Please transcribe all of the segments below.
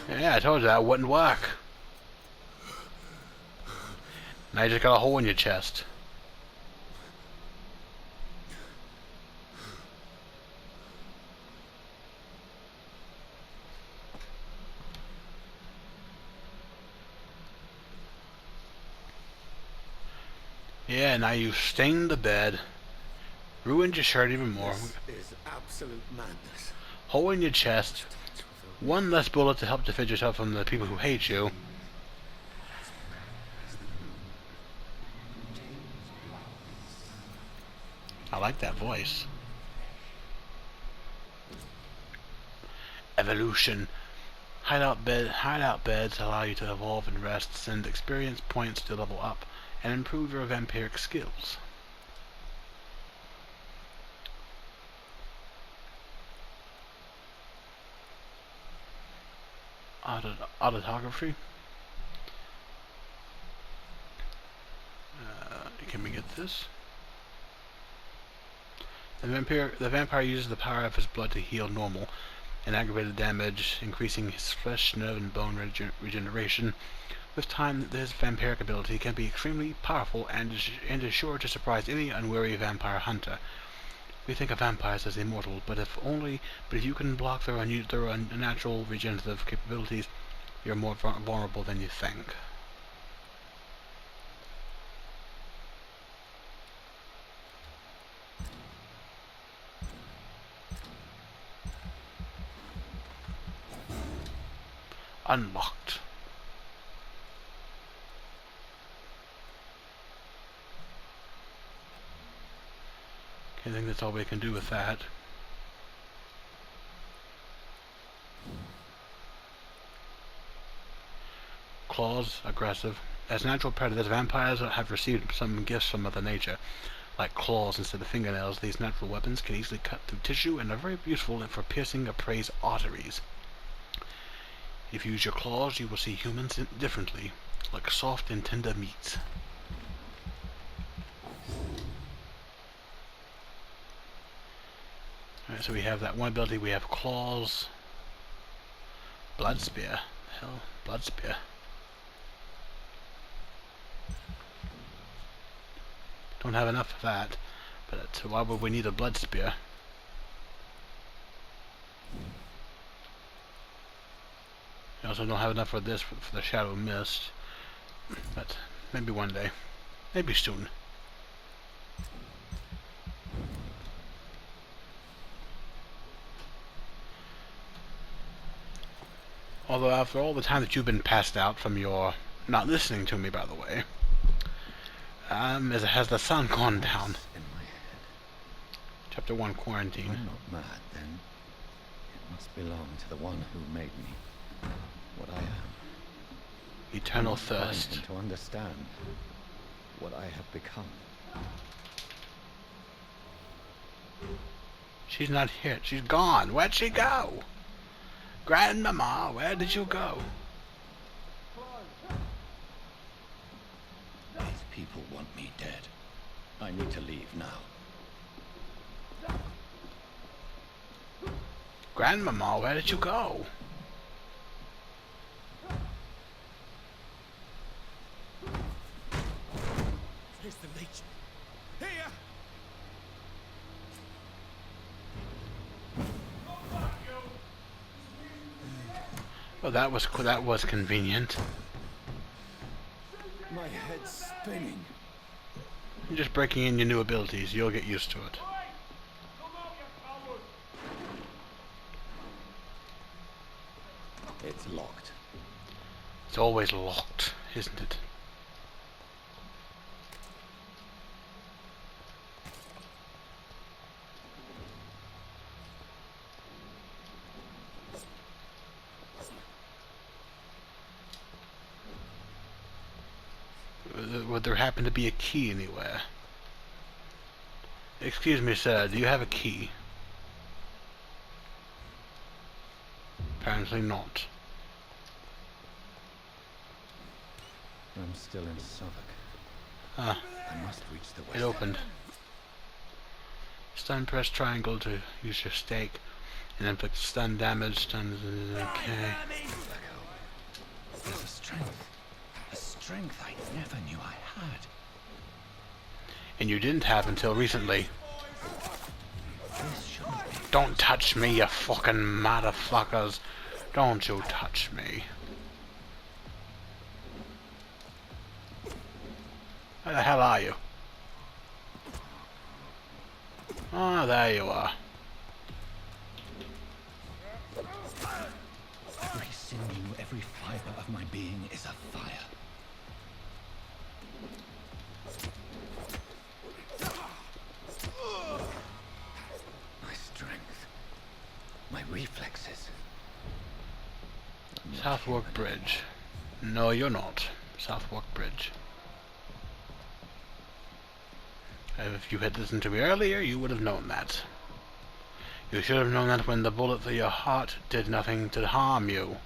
Yeah, I told you that wouldn't work. Now you just got a hole in your chest. Yeah, now you've stained the bed, ruined your shirt even more. This is absolute madness. Hole in your chest, one less bullet to help defend yourself from the people who hate you. I like that voice. Evolution. Hideout beds allow you to evolve and rest, send experience points to level up, and improve your vampiric skills. Autotography. Can we get this? The vampire uses the power of his blood to heal normal and aggravated damage, increasing his flesh, nerve, and bone regeneration. With time, this vampiric ability can be extremely powerful and is sure to surprise any unwary vampire hunter. We think of vampires as immortal, but if you can block their unnatural regenerative capabilities, you're more vulnerable than you think. Unlocked. I think that's all we can do with that. Claws, aggressive. As natural predators, vampires have received some gifts from Mother Nature. Like claws instead of fingernails, these natural weapons can easily cut through tissue and are very useful for piercing a prey's arteries. If you use your claws, you will see humans differently, like soft and tender meats. Alright, so we have that one ability, we have claws. Blood spear. Hell, blood spear. Don't have enough of that, but why would we need a blood spear? I also don't have enough for this, for the shadow mist, but maybe one day. Maybe soon. Although after all the time that you've been passed out from your not listening to me, by the way, has the sun gone down? In my head. Chapter 1, Quarantine. If I'm not mad, then it must belong to the one who made me. What I am. Eternal I find thirst. him to understand what I have become. She's not here. She's gone. Where'd she go? Grandmama, where did you go? These people want me dead. I need to leave now. Grandmama, where did you go? Here's the leech. Here! Oh, that was convenient. My head's spinning. You're just breaking in your new abilities. You'll get used to it. It's locked. It's always locked, isn't it? Would there happen to be a key anywhere? Excuse me, sir, do you have a key? Apparently not. I'm still in Southwark. Ah, I must reach the west. it opened. Stun press triangle to use your stake. And inflict stun damage. Stun. Okay. There's a strength I never knew I had. And you didn't have until recently. This shouldn't be. Don't touch me, you fucking motherfuckers. Don't you touch me. Where the hell are you? Oh, there you are. Every sinew, every fiber of my being is afire. My strength, my reflexes. I'm not Southwark human Bridge. No, you're not. Southwark Bridge. If you had listened to me earlier, you would have known that. You should have known that when the bullet through your heart did nothing to harm you.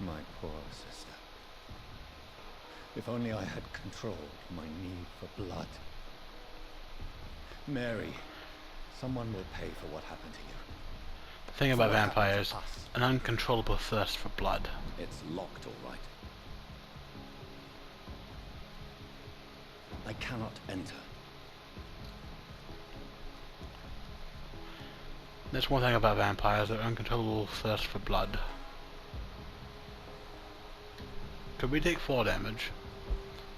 anymore. My poor sister. If only I had controlled my need for blood. Mary, someone will pay for what happened to you. The thing about What happened to vampires, us? an uncontrollable thirst for blood. It's locked, all right. I cannot enter. That's one thing about vampires, their uncontrollable thirst for blood. Could we take 4 damage?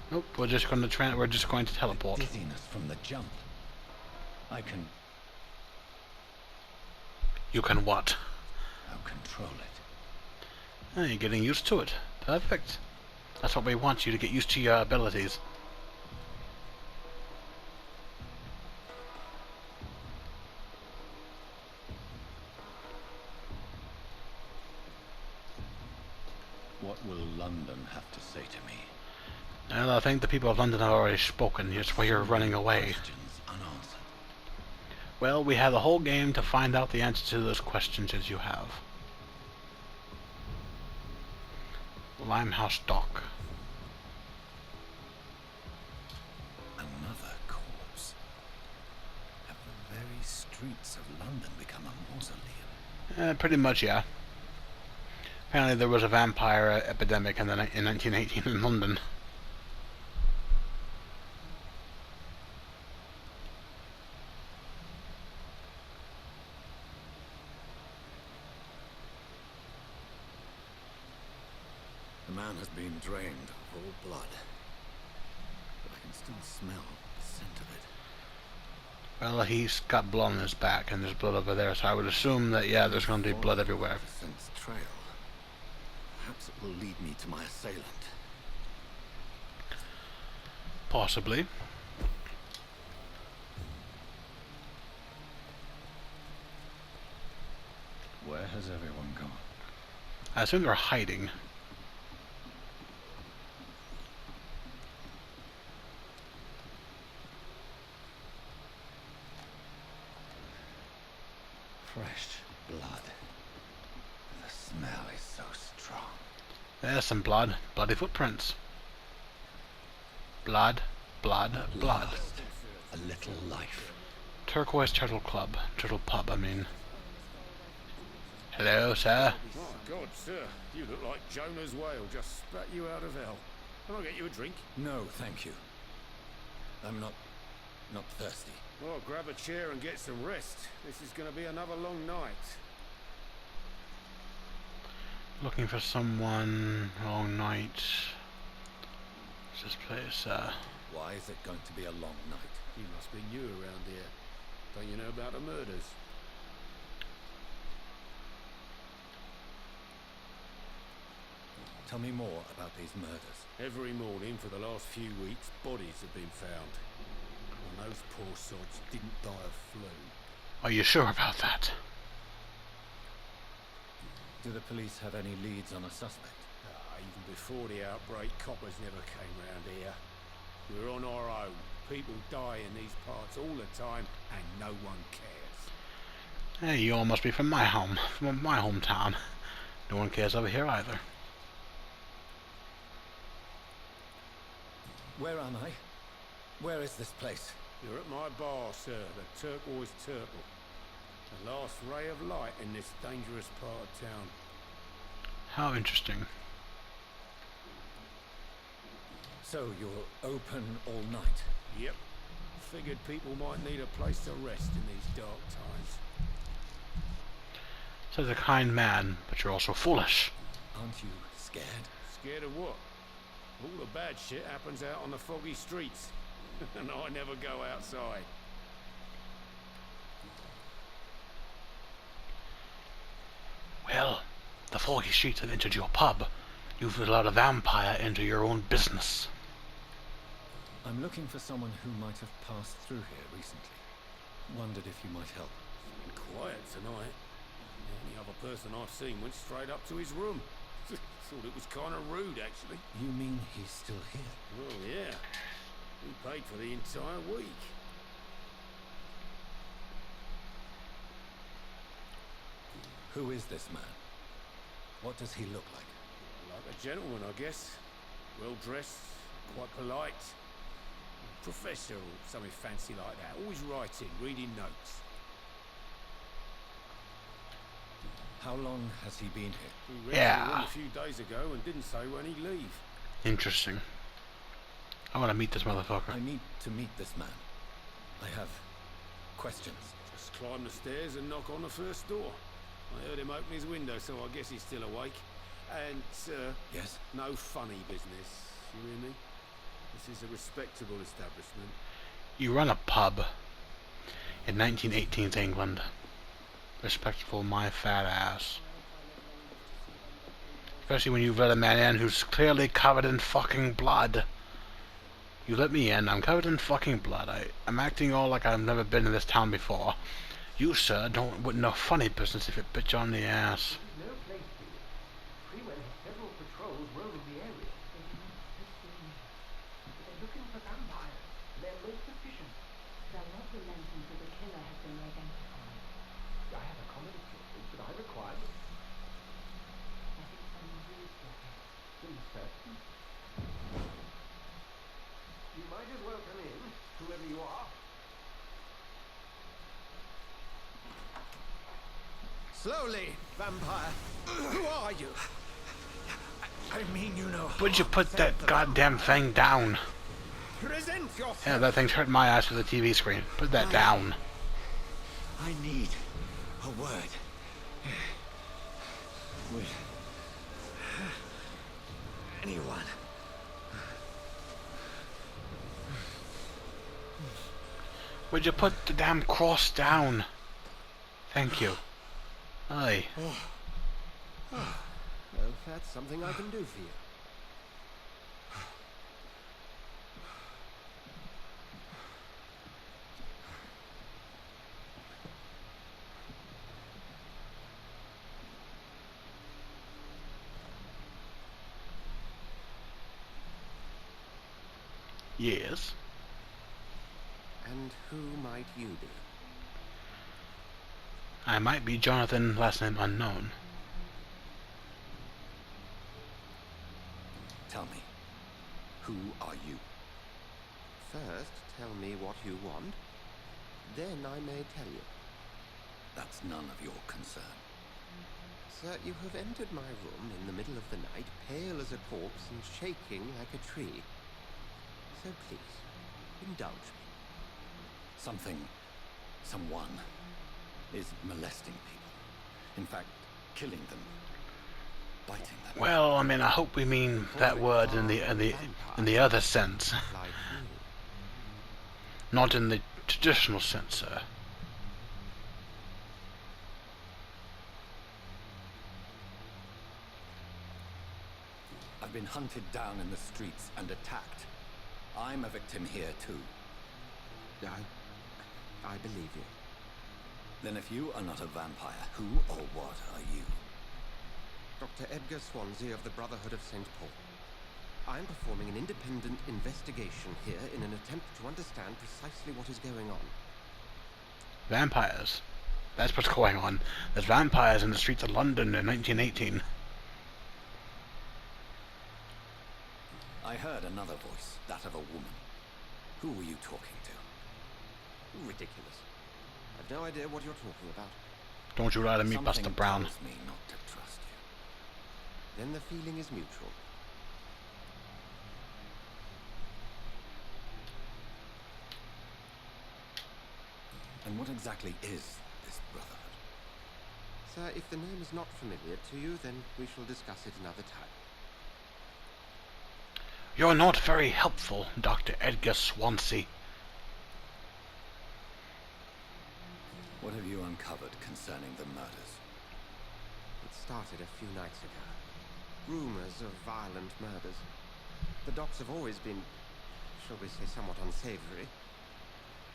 Nope, we're just going to teleport. Dizziness from the jump. I can You can what? now control it. Oh, you're getting used to it. Perfect. That's what we want you to get used to your abilities. What will London have to say to me? Well, I think the people of London have already spoken. That's why you're running away. Questions unanswered. Well, we have the whole game to find out the answer to those questions as you have. Limehouse Dock. Another corpse. Have the very streets of London become a mausoleum? Pretty much, yeah. Apparently there was a vampire epidemic in 1918 in London. The man has been drained of all blood. But I can still smell the scent of it. Well, he's got blood on his back, and there's blood over there, so I would assume that, yeah, there's going to be blood everywhere. The scent's trail. Perhaps it will lead me to my assailant. Possibly. Where has everyone gone? I assume they're hiding. Fresh blood. The smell is so strong. There's some blood. Bloody footprints. Blood. Blood. Blood. Last, a little life. Turquoise Turtle Club. Turtle Pub, I mean. Hello, sir. My God, sir, you look like Jonah's whale just spat you out of hell. Can I get you a drink? No, thank you. I'm not thirsty. Well, grab a chair and get some rest. This is going to be another long night. Looking for someone. Long night. What's this place? Why is it going to be a long night? You must be new around here. Don't you know about the murders? Tell me more about these murders. Every morning for the last few weeks, bodies have been found. And those poor sods didn't die of flu. Are you sure about that? Do the police have any leads on a suspect? Even before the outbreak, coppers never came round here. We're on our own. People die in these parts all the time, and no one cares. Hey, you all must be from my hometown. No one cares over here either. Where am I? Where is this place? You're at my bar, sir, the Turquoise Turtle. The last ray of light in this dangerous part of town. How interesting. So you're open all night? Yep. Figured people might need a place to rest in these dark times. Says a kind man, but you're also foolish. Aren't you scared? Scared of what? All the bad shit happens out on the foggy streets. And I never go outside. Well, the foggy streets have entered your pub. You've allowed a vampire into your own business. I'm looking for someone who might have passed through here recently. Wondered if you might help. It's been quiet tonight. The only other person I've seen went straight up to his room. Thought it was kind of rude, actually. You mean he's still here? Well, yeah. He paid for the entire week. Who is this man? What does he look like? Like a gentleman, I guess. Well dressed, quite polite. Professor or something fancy like that. Always writing, reading notes. How long has he been here? He rented the room a few days ago and didn't say when he'd leave. Interesting. I want to meet this motherfucker. I need to meet this man. I have questions. Just climb the stairs and knock on the first door. I heard him open his window, so I guess he's still awake. And, sir, Yes? no funny business. You hear me? This is a respectable establishment. You run a pub in 1918's England. Respectful my fat ass. Especially when you've let a man in who's clearly covered in fucking blood. You let me in, I'm covered in fucking blood. I'm acting all like I've never been in this town before. You, sir, wouldn't know funny business if it bit you on the ass. No place for you. Freeway has several patrols roaming the area. They're looking for vampires. They're most efficient. They'll not relent until the killer has been identified. I have a common theory, but I require them. I think someone used your head. Please, sir. You might as well come in, whoever you are. Slowly, vampire. Who are you? I mean, you know. Would you put that goddamn thing down? Present yourself. Yeah, that thing's hurting my eyes with the TV screen. Put that down. I need a word. With anyone. Would you put the damn cross down? Thank you. Aye. Well, that's something I can do for you. Yes. And who might you be? I might be Jonathan, last name unknown. Tell me, who are you? First, tell me what you want. Then I may tell you. That's none of your concern. Sir, you have entered my room in the middle of the night, pale as a corpse and shaking like a tree. So please, indulge me. Someone is molesting people. In fact, killing them, biting them. Well, I mean, I hope we mean that word in the other sense, Like you. not in the traditional sense, sir. I've been hunted down in the streets and attacked. I'm a victim here too. I believe you. Then if you are not a vampire, who or what are you? Dr. Edgar Swansea of the Brotherhood of St. Paul. I'm performing an independent investigation here in an attempt to understand precisely what is going on. Vampires. That's what's going on. There's vampires in the streets of London in 1918. I heard another voice, that of a woman. Who were you talking to? Ridiculous. I've no idea what you're talking about. Don't you lie to me, Something Buster Brown. tells me not to trust you. Then the feeling is mutual. And what exactly is this brotherhood? Sir, if the name is not familiar to you, then we shall discuss it another time. You're not very helpful, Dr. Edgar Swansea. What have you uncovered concerning the murders? It started a few nights ago. Rumors of violent murders. The docks have always been, shall we say, somewhat unsavory.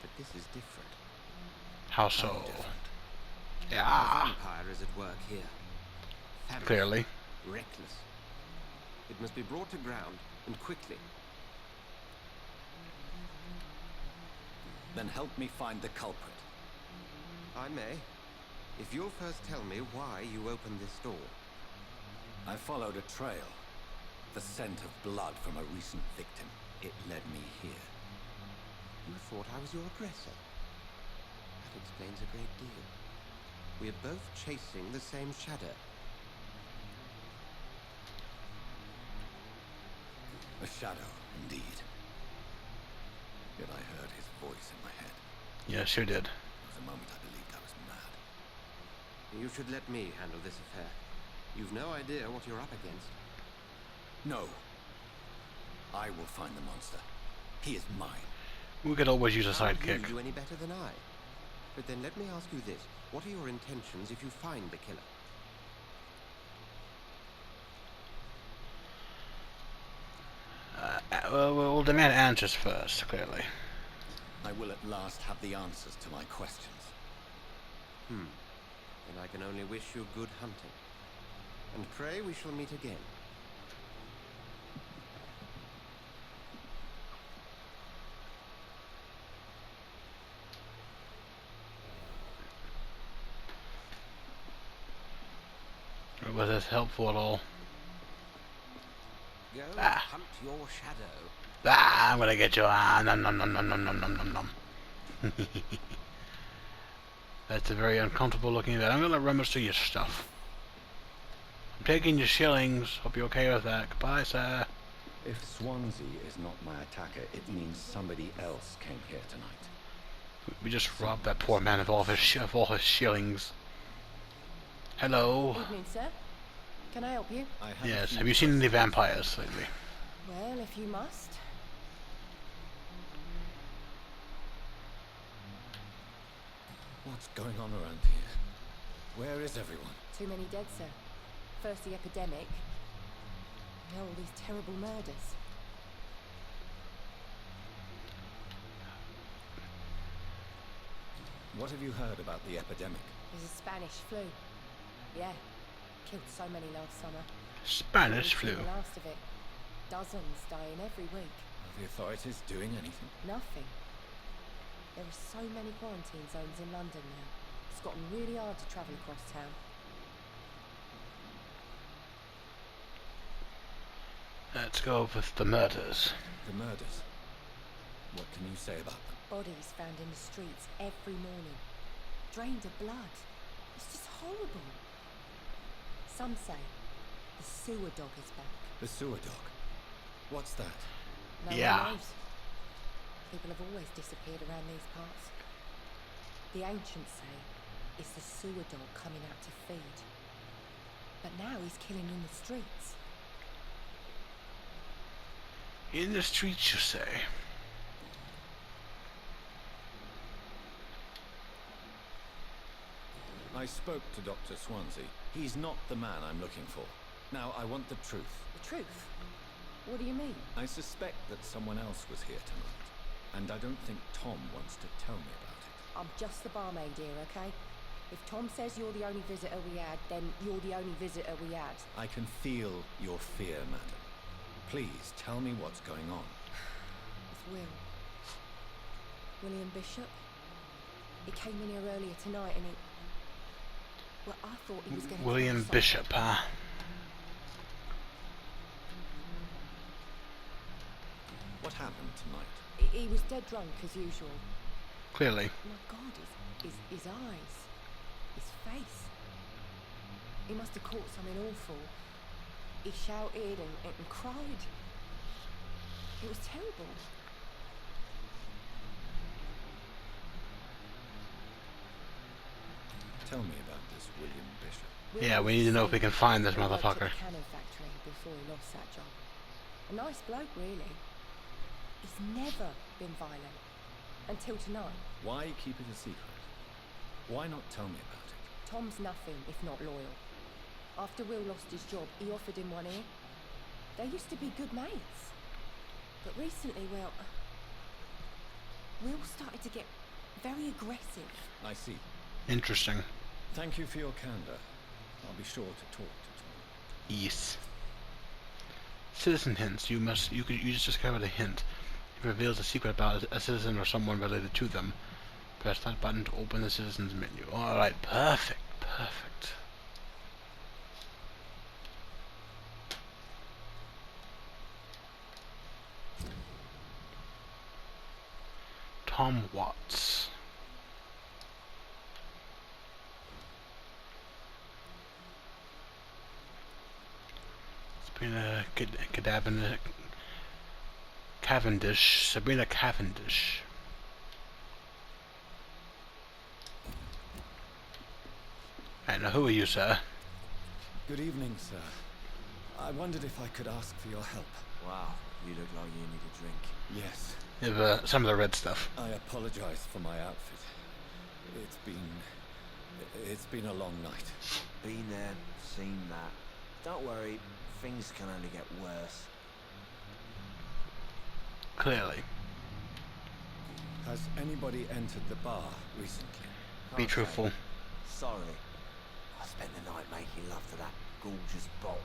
But this is different. How so? different? The Yeah, vampire is at work here. Famished, clearly. reckless. It must be brought to ground, and quickly. Then help me find the culprit. I may, if you'll first tell me why you opened this door. I followed a trail. The scent of blood from a recent victim. It led me here. You thought I was your aggressor. That explains a great deal. We're both chasing the same shadow. A shadow, indeed. Yet I heard his voice in my head. Yes, you did. There was a moment I believed I was mad. You should let me handle this affair. You've no idea what you're up against. No. I will find the monster. He is mine. We could always use a How sidekick. you do any better than I? But then let me ask you this. What are your intentions if you find the killer? Well, we'll demand answers first, clearly. I will at last have the answers to my questions. Then I can only wish you good hunting. And pray we shall meet again. Was this helpful at all? Go Ah. hunt your shadow. Ah, I'm gonna get you. Ah, nom nom nom nom nom nom nom nom nom. That's a very uncomfortable looking bit. I'm gonna rummage through your stuff. I'm taking your shillings. Hope you're okay with that. Goodbye, sir. If Swansea is not my attacker, it means somebody else came here tonight. We just robbed that poor man of all his shillings. Hello. Evening, sir. Can I help you? I have a Yes. few Have you seen any questions. vampires lately? Well, if you must. What's going on around here? Where is everyone? Too many dead, sir. First the epidemic. Now all these terrible murders. What have you heard about the epidemic? There's a Spanish flu. Yeah. Killed so many last summer. Spanish We've flu. seen the last of it. Dozens dying every week. Are the authorities doing anything? Nothing. There are so many quarantine zones in London now. It's gotten really hard to travel across town. Let's go with the murders. The murders. What can you say about them? Bodies found in the streets every morning. Drained of blood. It's just horrible. Some say the sewer dog is back. The sewer dog. What's that? No Yeah. one knows. People have always disappeared around these parts. The ancients say it's the sewer dog coming out to feed. But now he's killing in the streets. In the streets, you say? I spoke to Dr. Swansea. He's not the man I'm looking for. Now, I want the truth. The truth? What do you mean? I suspect that someone else was here tonight. And I don't think Tom wants to tell me about it. I'm just the barmaid here, okay? If Tom says you're the only visitor we had, then you're the only visitor we had. I can feel your fear, madam. Please, tell me what's going on. It's William Bishop. He came in here earlier tonight and he... Well, I thought he was going to... William Bishop, huh? What happened tonight? He was dead drunk, as usual. Clearly. My God, his eyes, his face. He must have caught something awful. He shouted and cried. It was terrible. Tell me about this William Bishop. Yeah, we need to know if we can find this He worked at motherfucker. the cannon factory before he lost that job. A nice bloke, really. He's never been violent. Until tonight. Why keep it a secret? Why not tell me about it? Tom's nothing if not loyal. After Will lost his job, he offered him one ear. They used to be good mates. But recently, well, Will started to get very aggressive. I see. Interesting. Thank you for your candor. I'll be sure to talk to Tom. Yes. Citizen hints. You just discovered a hint. It reveals a secret about a citizen or someone related to them. Press that button to open the citizen's menu. Alright, perfect. Perfect. Tom Watts. Sabrina Cavendish. Sabrina Cavendish. And who are you, sir? Good evening, sir. I wondered if I could ask for your help. Wow, you look like you need a drink. Yes. You have, some of the red stuff. I apologize for my outfit. It's been a long night. Been there, seen that. Don't worry, things can only get worse. Clearly. Has anybody entered the bar recently? Be Okay. truthful. Sorry. I spent the night making love to that gorgeous bot.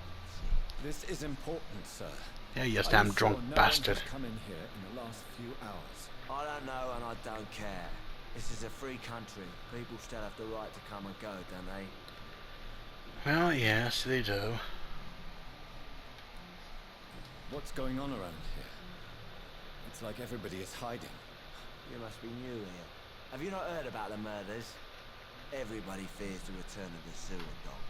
This is important, sir. Yeah, you Are damn you drunk sure no bastard. one has come in here in the last few hours? I don't know and I don't care. This is a free country. People still have the right to come and go, don't they? Well, yes, they do. What's going on around here? It's like everybody is hiding. You must be new here. Have you not heard about the murders? Everybody fears the return of the sewer dog.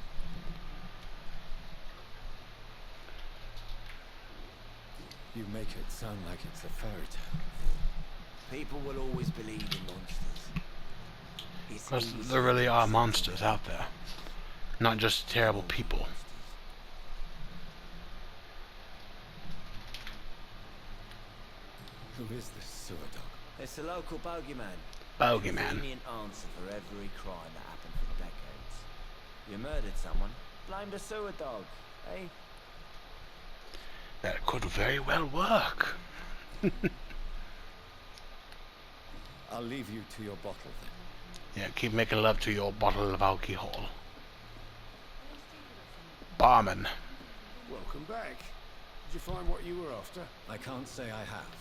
You make it sound like it's a fairy tale. People will always believe in monsters. It's Because easy there really to are accept monsters out there. Not just terrible people. Who is this sewer dog? It's the local bogeyman. Bogeyman. Convenient answer for every crime that happened for decades. You murdered someone, blame the sewer dog, eh? That could very well work. I'll leave you to your bottle then. Yeah, keep making love to your bottle of alcohol. Barman. Welcome back. Did you find what you were after? I can't say I have.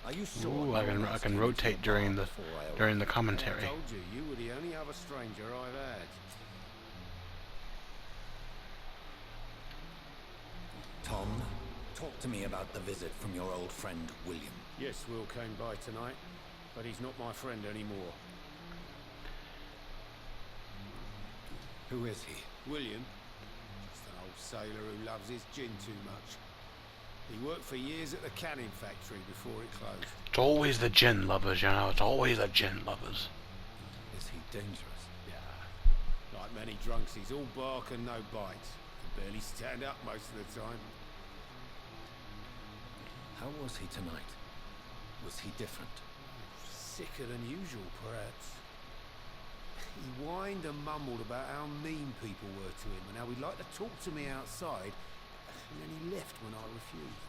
Are you sure? Ooh, no I one else can came into rotate the bar during the before I arrived? I commentary. told you, you were the only other stranger I've had. Tom, talk to me about the visit from your old friend William. Yes, Will came by tonight, but he's not my friend anymore. Who is he? William? Just an old sailor who loves his gin too much. He worked for years at the canning factory before it closed. It's always the gin lovers, you know. It's always the gin lovers. Is he dangerous? Yeah. Like many drunks, he's all bark and no bite. Can barely stand up most of the time. How was he tonight? Was he different? Sicker than usual, perhaps. He whined and mumbled about how mean people were to him and how he'd like to talk to me outside, and then he left when I refused.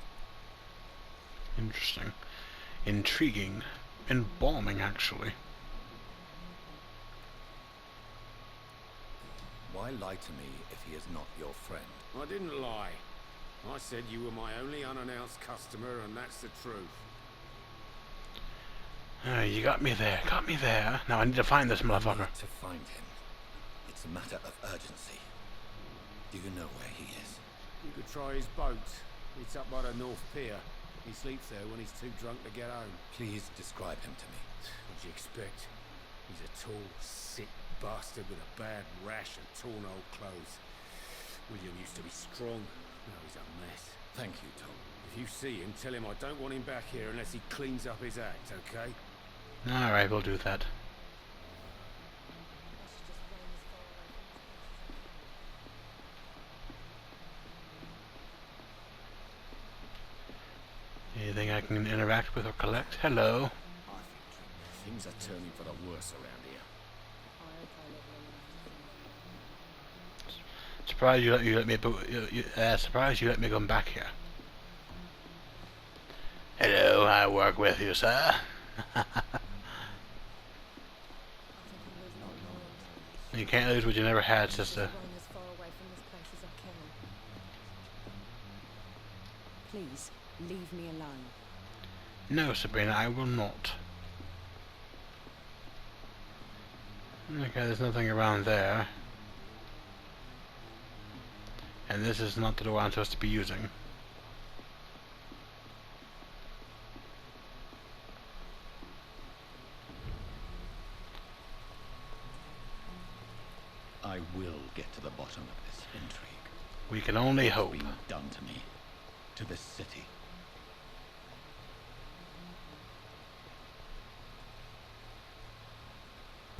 Interesting. Intriguing. Embalming, actually. Why lie to me if he is not your friend? I didn't lie. I said you were my only unannounced customer, and that's the truth. You got me there. Got me there. Now I need to find this I motherfucker. need to find him. It's a matter of urgency. Do you know where he is? You could try his boat. It's up by the North Pier. He sleeps there when he's too drunk to get home. Please describe him to me. did you expect? He's a tall, sick bastard with a bad rash and torn old clothes. William used to be strong. Now he's a mess. Thank you, Tom. If you see him, tell him I don't want him back here unless he cleans up his act, okay? Alright, we'll do that. Anything I can interact with or collect? Hello. Things are turning for the worse around here. Surprised you let me come back here. Hello, I work with you, sir. You can't lose what you never had, sister. Please, leave me alone. No, Sabrina, I will not. Okay, there's nothing around there. And this is not the door I'm supposed to be using. I will get to the bottom of this intrigue. We can only hope. What's been done to me, to this city.